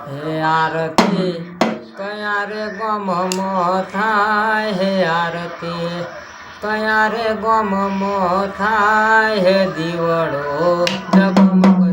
હે આરતી કયા રે ગમમો થાય હે આરતી કયા રે ગમમો થાય હે દીવડો જગમગ